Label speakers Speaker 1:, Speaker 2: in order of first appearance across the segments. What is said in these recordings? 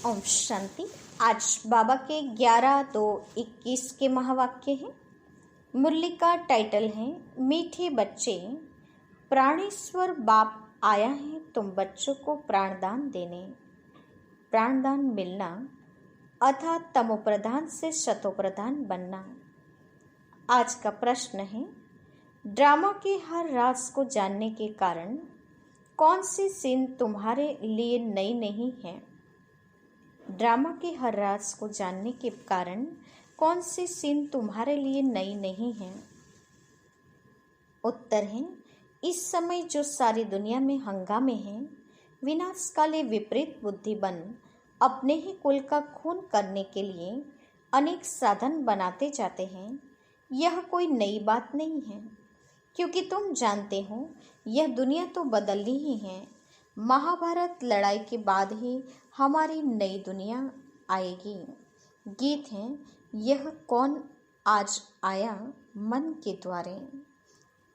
Speaker 1: ओम शांति। आज बाबा के 11-2-21 के महावाक्य हैं। मुरली का टाइटल है मीठे बच्चे। प्राणेश्वर बाप आया है तुम बच्चों को प्राणदान देने। प्राणदान मिलना अर्थात तमोप्रधान से शतोप्रधान बनना। आज का प्रश्न है, ड्रामा के हर राज को जानने के कारण कौन सी सीन तुम्हारे लिए नई नहीं है। ड्रामा के हर राज को जानने के कारण कौन सी सीन तुम्हारे लिए नई नहीं है। उत्तर है, इस समय जो सारी दुनिया में हंगामे हैं, विनाशकाले विपरीत बुद्धि बन अपने ही कुल का खून करने के लिए अनेक साधन बनाते जाते हैं। यह कोई नई बात नहीं है, क्योंकि तुम जानते हो यह दुनिया तो बदलनी ही है। महाभारत लड़ाई के बाद ही हमारी नई दुनिया आएगी। गीत है, यह कौन आज आया मन के द्वारे।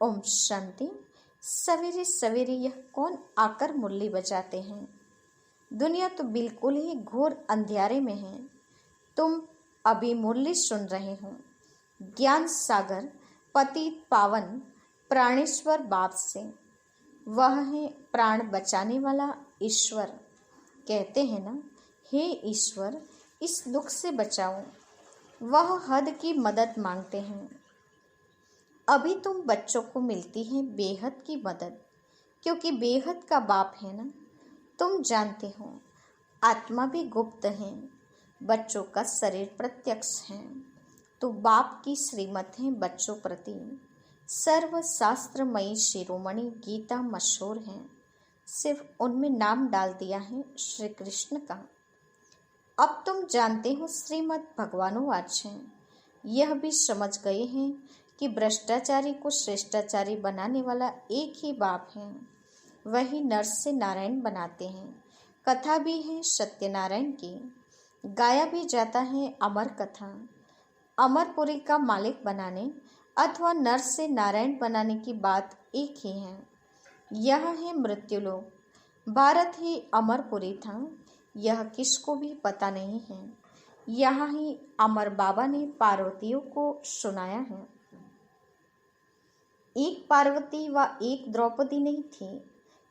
Speaker 1: ओम शांति। सवेरे सवेरे यह कौन आकर मुरली बजाते हैं। दुनिया तो बिल्कुल ही घोर अंधियारे में है। तुम अभी मुरली सुन रहे हो। ज्ञान सागर पतित पावन प्राणेश्वर बाप से। वह है प्राण बचाने वाला ईश्वर। कहते हैं ना, हे ईश्वर इस दुख से बचाओ। वह हद की मदद मांगते हैं। अभी तुम बच्चों को मिलती है बेहद की मदद, क्योंकि बेहद का बाप है ना। तुम जानते हो आत्मा भी गुप्त है, बच्चों का शरीर प्रत्यक्ष है। तो बाप की श्रीमत है बच्चों प्रति। सर्वशास्त्रमयी शिरोमणि गीता मशहूर है, सिर्फ उनमें नाम डाल दिया है श्री कृष्ण का। अब तुम जानते हो श्रीमद् भगवानुवाच है। यह भी समझ गए हैं कि भ्रष्टाचारी को श्रेष्ठाचारी बनाने वाला एक ही बाप है। वही नर से नारायण बनाते हैं। कथा भी है सत्यनारायण की, गाया भी जाता है अमर कथा। अमरपुरी का मालिक बनाने अथवा नर से नारायण बनाने की बात एक ही है। यह है मृत्युलोक। भारत ही अमरपुरी था, यह किसको भी पता नहीं है। यहाँ ही अमर बाबा ने पार्वतियों को सुनाया है। एक पार्वती व एक द्रौपदी नहीं थी।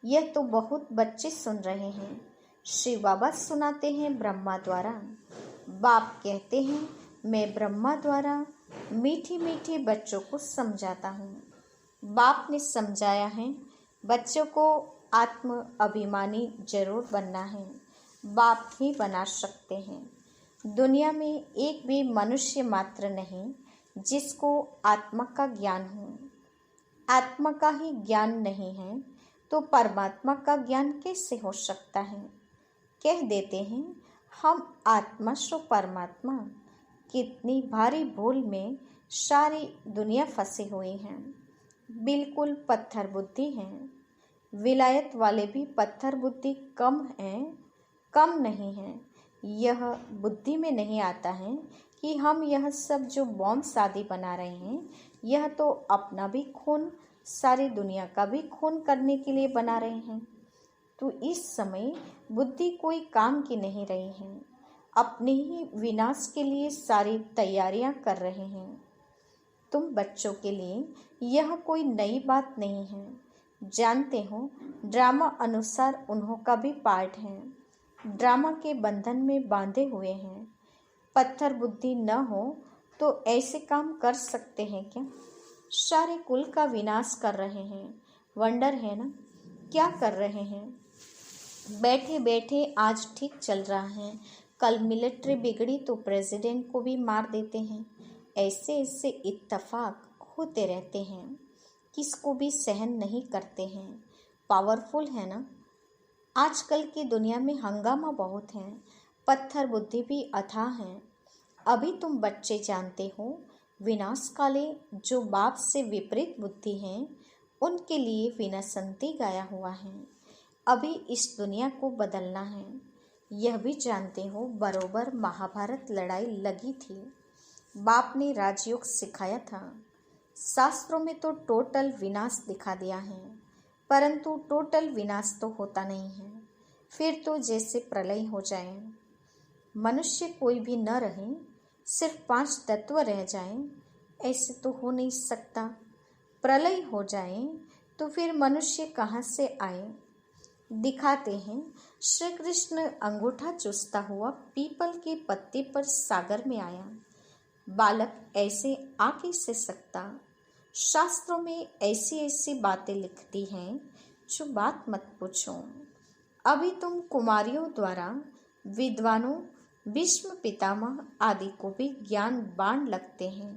Speaker 1: यह तो बहुत बच्चे सुन रहे हैं। शिव बाबा सुनाते हैं ब्रह्मा द्वारा। बाप कहते हैं मैं ब्रह्मा द्वारा मीठी मीठी बच्चों को समझाता हूँ। बाप ने समझाया है बच्चों को आत्म अभिमानी जरूर बनना है। बाप ही बना सकते हैं। दुनिया में एक भी मनुष्य मात्र नहीं जिसको आत्मा का ज्ञान हो। आत्मा का ही ज्ञान नहीं है तो परमात्मा का ज्ञान कैसे हो सकता है। कह देते हैं हम आत्मा सो परमात्मा। कितनी भारी भूल में सारी दुनिया फंसी हुई है। बिल्कुल पत्थर बुद्धि है। विलायत वाले भी पत्थर बुद्धि कम नहीं है। यह बुद्धि में नहीं आता है कि हम यह सब जो बॉम्ब शादी बना रहे हैं, यह तो अपना भी खून सारी दुनिया का भी खून करने के लिए बना रहे हैं। तो इस समय बुद्धि कोई काम की नहीं रही है। अपने ही विनाश के लिए सारी तैयारियां कर रहे हैं। तुम बच्चों के लिए यह कोई नई बात नहीं है। जानते हो ड्रामा अनुसार उन्हों का भी पार्ट है। ड्रामा के बंधन में बांधे हुए हैं। पत्थर बुद्धि न हो तो ऐसे काम कर सकते हैं क्या। सारे कुल का विनाश कर रहे हैं। वंडर है ना, क्या कर रहे हैं। बैठे बैठे आज ठीक चल रहा है, कल मिलिट्री बिगड़ी तो प्रेसिडेंट को भी मार देते हैं। ऐसे ऐसे इत्तफाक होते रहते हैं, किसको भी सहन नहीं करते हैं। पावरफुल है ना। आजकल की दुनिया में हंगामा बहुत है, पत्थर बुद्धि भी अथाह है। अभी तुम बच्चे जानते हो विनाश काले जो बाप से विपरीत बुद्धि हैं, उनके लिए विनाशंति गाया हुआ है। अभी इस दुनिया को बदलना है। यह भी जानते हो बरोबर महाभारत लड़ाई लगी थी। बाप ने राजयोग सिखाया था। शास्त्रों में तो टोटल विनाश दिखा दिया है, परंतु टोटल विनाश तो होता नहीं है। फिर तो जैसे प्रलय हो जाए। मनुष्य कोई भी न रहे, सिर्फ 5 तत्व रह जाएं, ऐसे तो हो नहीं सकता। प्रलय हो जाए तो फिर मनुष्य कहाँ से आए। दिखाते हैं श्री कृष्ण अंगूठा चूसता हुआ पीपल के पत्ते पर सागर में आया। बालक ऐसे आ कैसे सकता। शास्त्रों में ऐसी ऐसी बातें लिखती हैं जो बात मत पूछो। अभी तुम कुमारियों द्वारा विद्वानों भीष्म पितामह आदि को भी ज्ञान बाण लगते हैं।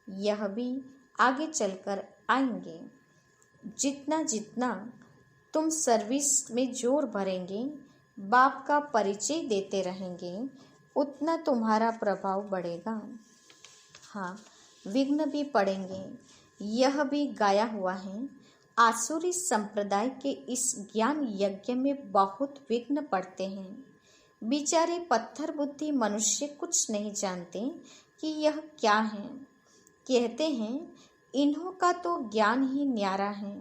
Speaker 1: यह भी आगे चलकर आएंगे। जितना जितना तुम सर्विस में जोर भरेंगे, बाप का परिचय देते रहेंगे, उतना तुम्हारा प्रभाव बढ़ेगा। हाँ, विघ्न भी पड़ेंगे। यह भी गाया हुआ है, आसुरी संप्रदाय के इस ज्ञान यज्ञ में बहुत विघ्न पड़ते हैं। बेचारे पत्थर बुद्धि मनुष्य कुछ नहीं जानते कि यह क्या है। कहते हैं इन्हों का तो ज्ञान ही न्यारा है।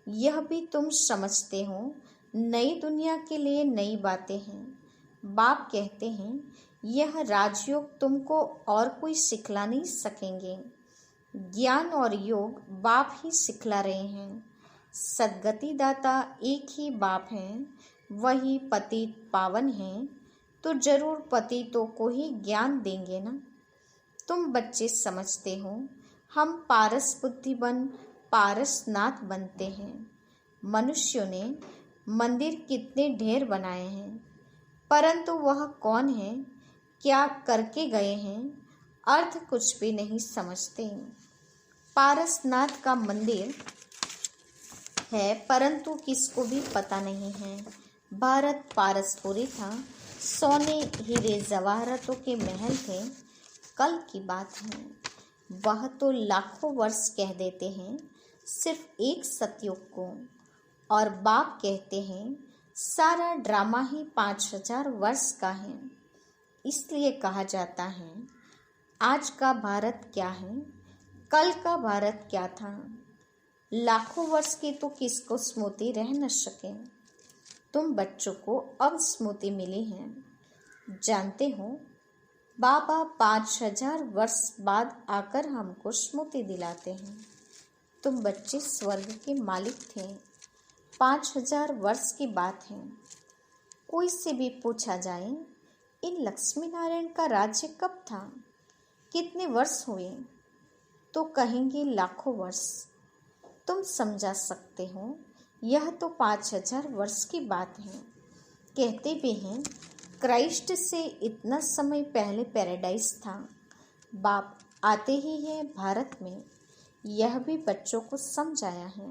Speaker 1: यह भी तुम समझते हो, नई दुनिया के लिए नई बातें हैं। बाप कहते हैं यह राजयोग तुमको और कोई सिखला नहीं सकेंगे। ज्ञान और योग बाप ही सिखला रहे हैं। सद्गति दाता एक ही बाप हैं, वही पतित पावन हैं, तो जरूर पतितों को ही ज्ञान देंगे ना। तुम बच्चे समझते हो हम पारस बुद्धि बन पारसनाथ बनते हैं। मनुष्यों ने मंदिर कितने ढेर बनाए हैं, परंतु वह कौन है, क्या करके गए हैं, अर्थ कुछ भी नहीं समझते। पारसनाथ का मंदिर है, परंतु किसको भी पता नहीं है। भारत पारसपुरी था, सोने हीरे जवाहरातों के महल थे। कल की बात है, वह तो लाखों वर्ष कह देते हैं सिर्फ एक सतयुग को, और बाप कहते हैं सारा ड्रामा ही 5000 वर्ष का है। इसलिए कहा जाता है आज का भारत क्या है, कल का भारत क्या था। लाखों वर्ष की तो किसको स्मृति रह न सके। तुम बच्चों को अब स्मृति मिली है। जानते हो बाबा 5000 वर्ष बाद आकर हमको स्मृति दिलाते हैं। तुम बच्चे स्वर्ग के मालिक थे। 5000 वर्ष की बात है। कोई से भी पूछा जाए इन लक्ष्मी नारायण का राज्य कब था, कितने वर्ष हुए, तो कहेंगे लाखों वर्ष। तुम समझा सकते हो यह तो 5000 वर्ष की बात है। कहते भी हैं क्राइस्ट से इतना समय पहले पैराडाइज था। बाप आते ही है भारत में, यह भी बच्चों को समझाया है।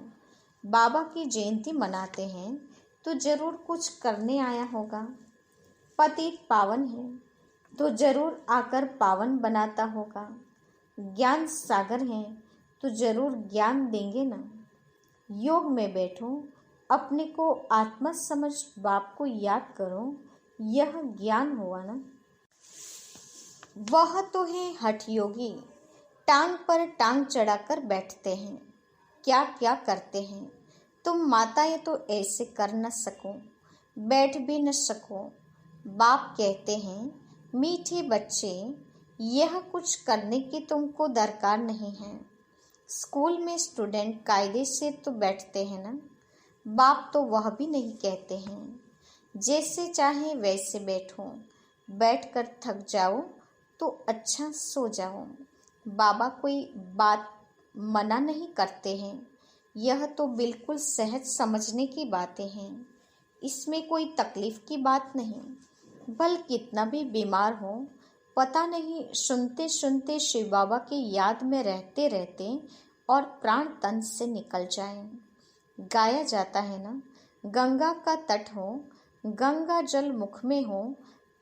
Speaker 1: बाबा की जयंती मनाते हैं तो जरूर कुछ करने आया होगा। पतित पावन है तो जरूर आकर पावन बनाता होगा। ज्ञान सागर है तो जरूर ज्ञान देंगे ना। योग में बैठो, अपने को आत्मा समझ बाप को याद करो, यह ज्ञान हुआ ना। वह तो है हठ योगी, टांग पर टांग चढ़ाकर बैठते हैं, क्या क्या करते हैं। तुम माताएं तो ऐसे कर न सको, बैठ भी न सको। बाप कहते हैं मीठे बच्चे, यह कुछ करने की तुमको दरकार नहीं है। स्कूल में स्टूडेंट कायदे से तो बैठते हैं ना। बाप तो वह भी नहीं कहते हैं जैसे चाहे वैसे बैठो, बैठकर थक जाओ तो अच्छा सो जाओ। बाबा कोई बात मना नहीं करते हैं, यह तो बिल्कुल सहज समझने की बातें हैं। इसमें कोई तकलीफ की बात नहीं। भल कितना भी बीमार हो, पता नहीं सुनते सुनते शिव बाबा की याद में रहते रहते और प्राण तन से निकल जाए। गाया जाता है ना, गंगा का तट हो, गंगा जल मुख में हो,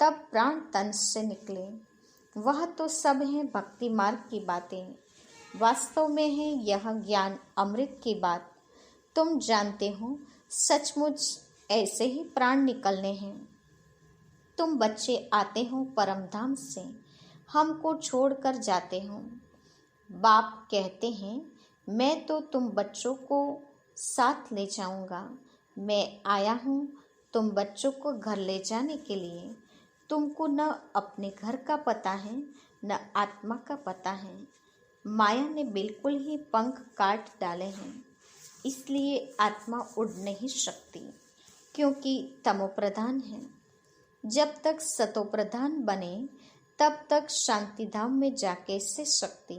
Speaker 1: तब प्राण तन से निकले। वह तो सब है भक्ति मार्ग की बातें, वास्तव में है यह ज्ञान अमृत की बात। तुम जानते हो सचमुच ऐसे ही प्राण निकलने हैं। तुम बच्चे आते हो परम धाम से, हमको छोड़कर जाते हो। बाप कहते हैं मैं तो तुम बच्चों को साथ ले जाऊंगा। मैं आया हूँ तुम बच्चों को घर ले जाने के लिए। तुमको न अपने घर का पता है न आत्मा का पता है। माया ने बिल्कुल ही पंख काट डाले हैं, इसलिए आत्मा उड़ नहीं सकती, क्योंकि तमोप्रधान है। जब तक सतोप्रधान बने तब तक शांति धाम में जा कैसे सकती।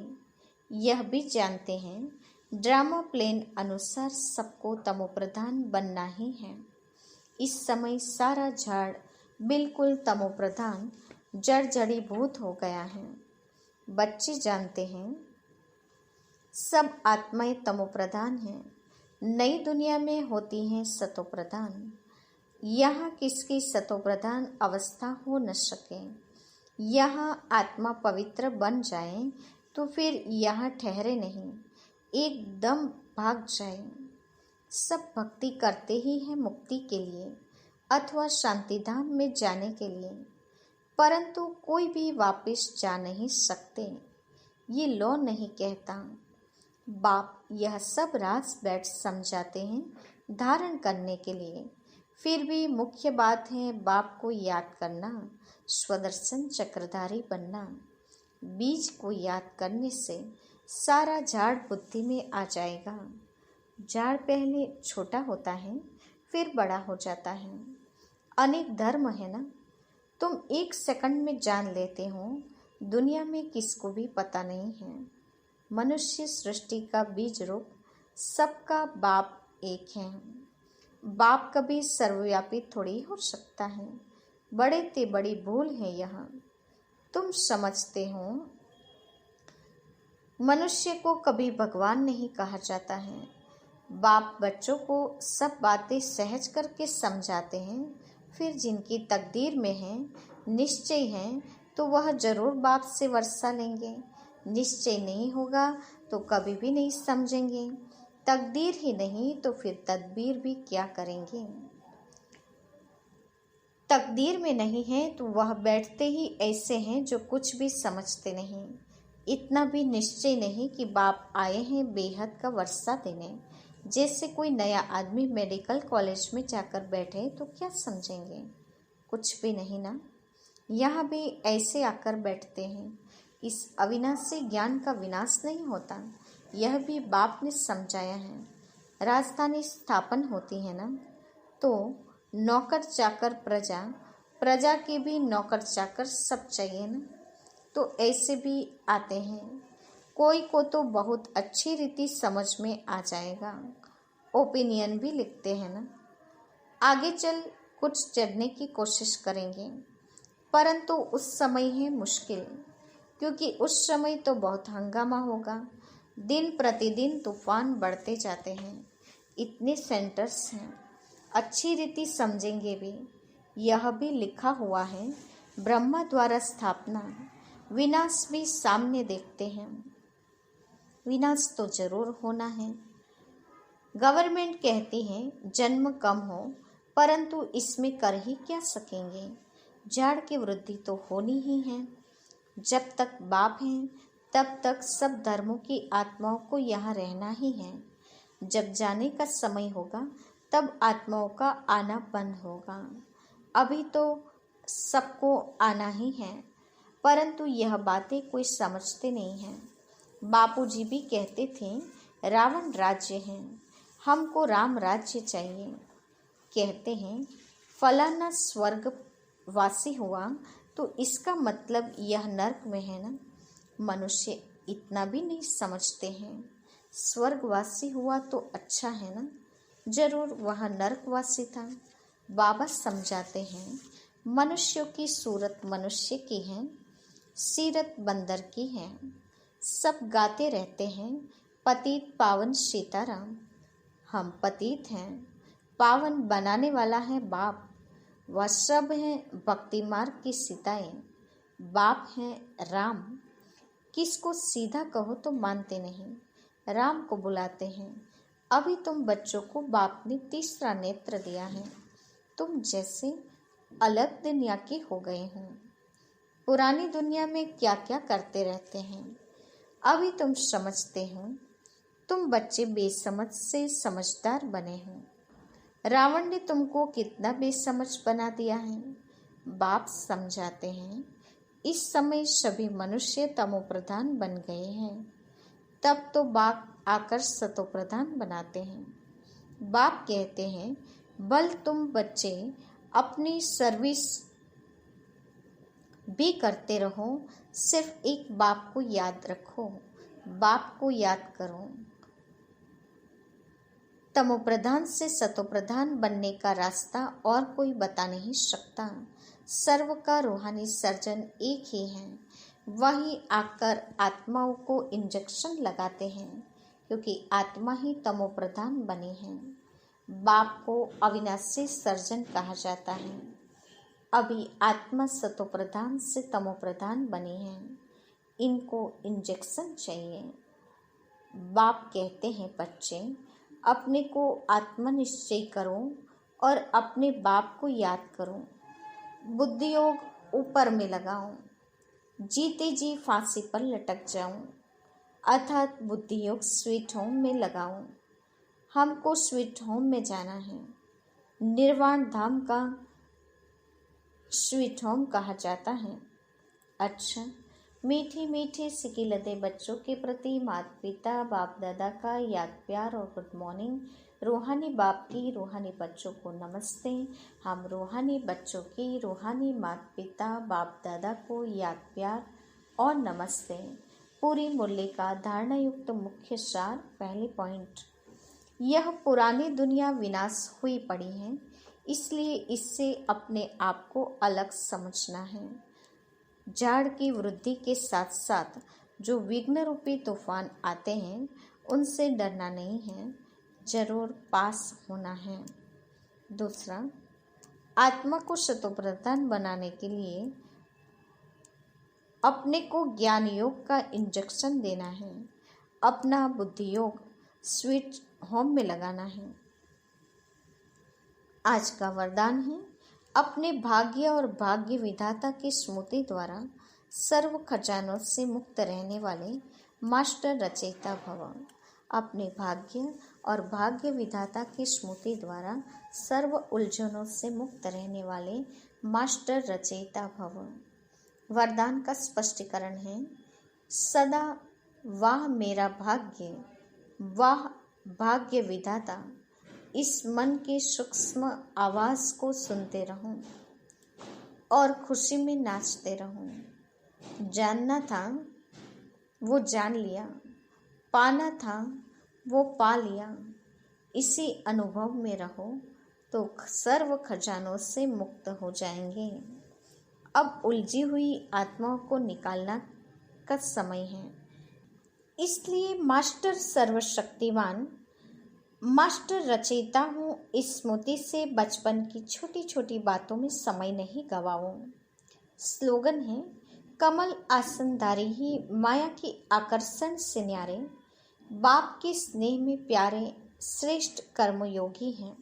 Speaker 1: यह भी जानते हैं ड्रामा प्लेन अनुसार सबको तमोप्रधान बनना ही है। इस समय सारा झाड़ बिल्कुल तमोप्रधान जड़ जड़ीभूत हो गया है। बच्चे जानते हैं सब आत्माएं तमोप्रधान हैं, नई दुनिया में होती हैं सतोप्रधान। यहाँ किसकी सतोप्रधान अवस्था हो न सके। यहाँ आत्मा पवित्र बन जाए तो फिर यहाँ ठहरे नहीं, एकदम भाग जाए। सब भक्ति करते ही हैं मुक्ति के लिए अथवा शांतिधाम में जाने के लिए, परंतु कोई भी वापस जा नहीं सकते। ये लो नहीं कहता। बाप यह सब रास बैठ समझाते हैं धारण करने के लिए। फिर भी मुख्य बात है बाप को याद करना, स्वदर्शन चक्रधारी बनना। बीज को याद करने से सारा झाड़ बुद्धि में आ जाएगा। झाड़ पहले छोटा होता है फिर बड़ा हो जाता है। अनेक धर्म है ना, तुम 1 सेकंड में जान लेते हो। दुनिया में किसको भी पता नहीं है। मनुष्य सृष्टि का बीज रूप सबका बाप एक है। बाप कभी सर्वव्यापी थोड़ी हो सकता है। बड़े ते बड़ी भूल है यहाँ। तुम समझते हो मनुष्य को कभी भगवान नहीं कहा जाता है। बाप बच्चों को सब बातें सहज करके समझाते हैं। फिर जिनकी तकदीर में है, निश्चय है, तो वह जरूर बाप से वर्षा लेंगे। निश्चय नहीं होगा तो कभी भी नहीं समझेंगे। तकदीर ही नहीं तो फिर तदबीर भी क्या करेंगे। तकदीर में नहीं है तो वह बैठते ही ऐसे हैं जो कुछ भी समझते नहीं। इतना भी निश्चय नहीं कि बाप आए हैं बेहद का वर्षा देने। जैसे कोई नया आदमी मेडिकल कॉलेज में जाकर बैठे तो क्या समझेंगे, कुछ भी नहीं ना। यहाँ भी ऐसे आकर बैठते हैं। इस अविनाशी ज्ञान का विनाश नहीं होता, यह भी बाप ने समझाया है। राजधानी स्थापन होती है ना, तो नौकर चाकर प्रजा, प्रजा के भी नौकर चाकर सब चाहिए ना, तो ऐसे भी आते हैं। कोई को तो बहुत अच्छी रीति समझ में आ जाएगा, ओपिनियन भी लिखते हैं ना। आगे चल कुछ चढ़ने की कोशिश करेंगे, परंतु उस समय है मुश्किल, क्योंकि उस समय तो बहुत हंगामा होगा। दिन प्रतिदिन तूफान बढ़ते जाते हैं। इतने सेंटर्स हैं, अच्छी रीति समझेंगे भी। यह भी लिखा हुआ है ब्रह्मा द्वारा स्थापना, विनाश भी सामने देखते हैं। विनाश तो जरूर होना है। गवर्नमेंट कहती है जन्म कम हो, परंतु इसमें कर ही क्या सकेंगे। झाड़ की वृद्धि तो होनी ही है। जब तक बाप हैं तब तक सब धर्मों की आत्माओं को यहाँ रहना ही है। जब जाने का समय होगा तब आत्माओं का आना बंद होगा। अभी तो सबको आना ही है, परंतु यह बातें कोई समझते नहीं हैं। बापूजी भी कहते थे रावण राज्य है, हमको राम राज्य चाहिए। कहते हैं फलाना स्वर्ग वासी हुआ तो इसका मतलब यह नरक में है ना। मनुष्य इतना भी नहीं समझते हैं। स्वर्गवासी हुआ तो अच्छा है ना, जरूर वह नरकवासी था। बाबा समझाते हैं मनुष्यों की सूरत मनुष्य की है, सीरत बंदर की है। सब गाते रहते हैं पतित पावन सीताराम। हम पतित हैं, पावन बनाने वाला है बाप। वह सब हैं भक्ति मार्ग की सीताएं। बाप हैं राम। किसको सीधा कहो तो मानते नहीं, राम को बुलाते हैं। अभी तुम बच्चों को बाप ने तीसरा नेत्र दिया है। तुम जैसे अलग दुनिया के हो गए हो। पुरानी दुनिया में क्या क्या करते रहते हैं, अभी तुम समझते हो। तुम बच्चे बेसमझ से समझदार बने हो। रावण ने तुमको कितना बेसमझ बना दिया है। बाप समझाते हैं, इस समय सभी मनुष्य तमोप्रधान बन गए हैं, तब तो बाप आकर सतोप्रधान बनाते हैं। बाप कहते हैं, बल तुम बच्चे अपनी सर्विस भी करते रहो, सिर्फ एक बाप को याद रखो, बाप को याद करो। तमोप्रधान से सतोप्रधान बनने का रास्ता और कोई बता नहीं सकता। सर्व का रूहानी सर्जन एक ही है, वही आकर आत्माओं को इंजेक्शन लगाते हैं, क्योंकि आत्मा ही तमोप्रधान बने हैं। बाप को अविनाशी सर्जन कहा जाता है। अभी आत्मा सतोप्रधान से तमोप्रधान बने हैं, इनको इंजेक्शन चाहिए। बाप कहते हैं, बच्चे अपने को आत्मनिश्चय करो और अपने बाप को याद करो। बुद्धि योग ऊपर में लगाओ, जीते जी फांसी पर लटक जाऊं, अर्थात बुद्धि योग स्वीट होम में लगाओ। हमको स्वीट होम में जाना है। निर्वाण धाम का स्वीट होम कहा जाता है। अच्छा, मीठे मीठे सिकिलते बच्चों के प्रति माता पिता बाप दादा का याद प्यार और गुड मॉर्निंग। रूहानी बाप की रूहानी बच्चों को नमस्ते। हम रूहानी बच्चों की रूहानी माता पिता बाप दादा को याद प्यार और नमस्ते। पूरी मुरली का धारणा युक्त मुख्य सार। पहली पॉइंट, यह पुरानी दुनिया विनाश हुई पड़ी है, इसलिए इससे अपने आप को अलग समझना है। झाड़ की वृद्धि के साथ साथ जो विघ्न रूपी तूफान आते हैं, उनसे डरना नहीं है, जरूर पास होना है। दूसरा, आत्मा को शतोप्रधान बनाने के लिए अपने को ज्ञान योग का इंजेक्शन देना है, अपना बुद्धि योग स्वीट होम में लगाना है। आज का वरदान है, अपने भाग्य और भाग्य विधाता की स्मृति द्वारा सर्व खजानों से मुक्त रहने वाले मास्टर रचयिता भव। अपने भाग्य और भाग्य विधाता की स्मृति द्वारा सर्व उलझनों से मुक्त रहने वाले मास्टर रचयिता भव। वरदान का स्पष्टीकरण है, सदा वाह मेरा भाग्य, वाह भाग्य विधाता, इस मन की सूक्ष्म आवाज को सुनते रहूं और खुशी में नाचते रहूं। जानना था वो जान लिया, पाना था वो पा लिया, इसी अनुभव में रहो तो सर्व खजानों से मुक्त हो जाएंगे। अब उलझी हुई आत्माओं को निकालना का समय है। इसलिए मास्टर सर्वशक्तिवान मास्टर रचयिता हूँ, इस स्मृति से बचपन की छोटी छोटी बातों में समय नहीं गवाऊं। स्लोगन है, कमल आसनधारी ही माया की आकर्षण से न्यारे, बाप के स्नेह में प्यारे श्रेष्ठ कर्मयोगी हैं।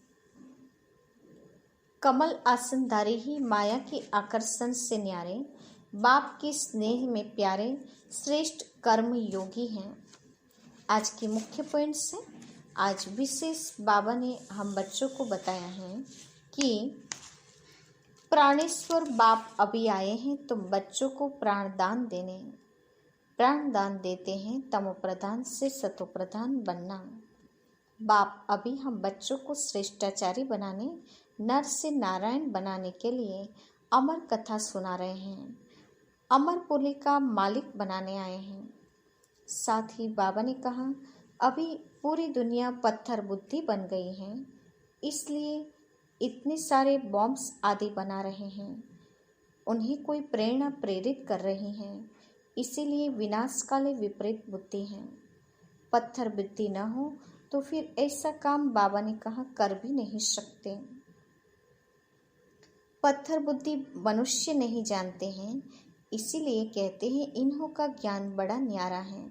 Speaker 1: कमल आसनधारी ही माया की आकर्षण से न्यारे, बाप के स्नेह में प्यारे श्रेष्ठ कर्मयोगी हैं। आज के मुख्य पॉइंट से आज विशेष बाबा ने हम बच्चों को बताया है कि प्राणेश्वर बाप अभी आए हैं तो बच्चों को प्राणदान देते हैं, तमोप्रधान से सतोप्रधान बनना। बाप अभी हम बच्चों को श्रेष्ठाचारी बनाने, नर से नारायण बनाने के लिए अमर कथा सुना रहे हैं, अमरपुरी का मालिक बनाने आए हैं। साथ ही बाबा ने कहा, अभी पूरी दुनिया पत्थर बुद्धि बन गई है, इसलिए इतने सारे बॉम्ब्स आदि बना रहे हैं, उन्हें कोई प्रेरणा प्रेरित कर रही है, इसीलिए विनाशकाले विपरीत बुद्धि है। पत्थर बुद्धि न हो तो फिर ऐसा काम बाबा ने कहा कर भी नहीं सकते। पत्थर बुद्धि मनुष्य नहीं जानते हैं, इसीलिए कहते हैं इन्हों का ज्ञान बड़ा न्यारा है,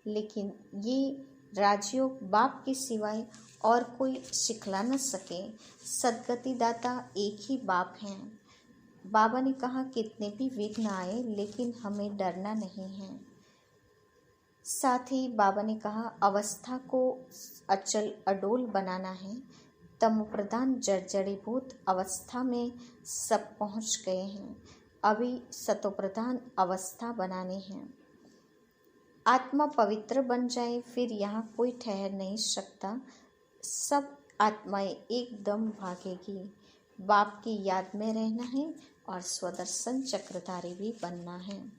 Speaker 1: लेकिन ये राजयोग बाप के सिवाय और कोई सिखला न सके। सदगति दाता एक ही बाप हैं। बाबा ने कहा कितने भी विघ्न आए, लेकिन हमें डरना नहीं है। साथ ही बाबा ने कहा अवस्था को अचल अडोल बनाना है, तमो प्रधान जर्जरीभूत अवस्था में सब पहुंच गए हैं। अभी सतो प्रधान अवस्था बनानी है। आत्मा पवित्र बन जाए, फिर यहाँ कोई ठहर नहीं सकता। सब आत्माएं एकदम भागेगी। बाप की याद में रहना है और स्वदर्शन चक्रधारी भी बनना है।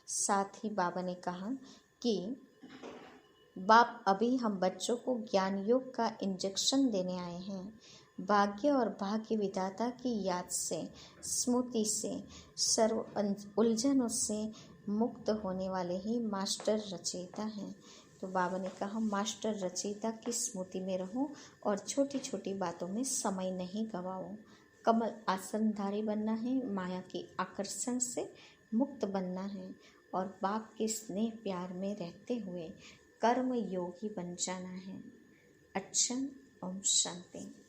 Speaker 1: साथ ही बाबा ने कहा कि बाप अभी हम बच्चों को ज्ञान योग का इंजेक्शन देने आए हैं। भाग्य और भाग्य विधाता की याद से, स्मृति से, सर्व उलझनों से मुक्त होने वाले ही मास्टर रचयिता हैं। तो बाबा ने कहा मास्टर रचयिता की स्मृति में रहो और छोटी छोटी बातों में समय नहीं गवाओ। कमल आसनधारी बनना है, माया के आकर्षण से मुक्त बनना है और बाप के स्नेह प्यार में रहते हुए कर्म योगी बन जाना है। अच्छा, ओम शांति।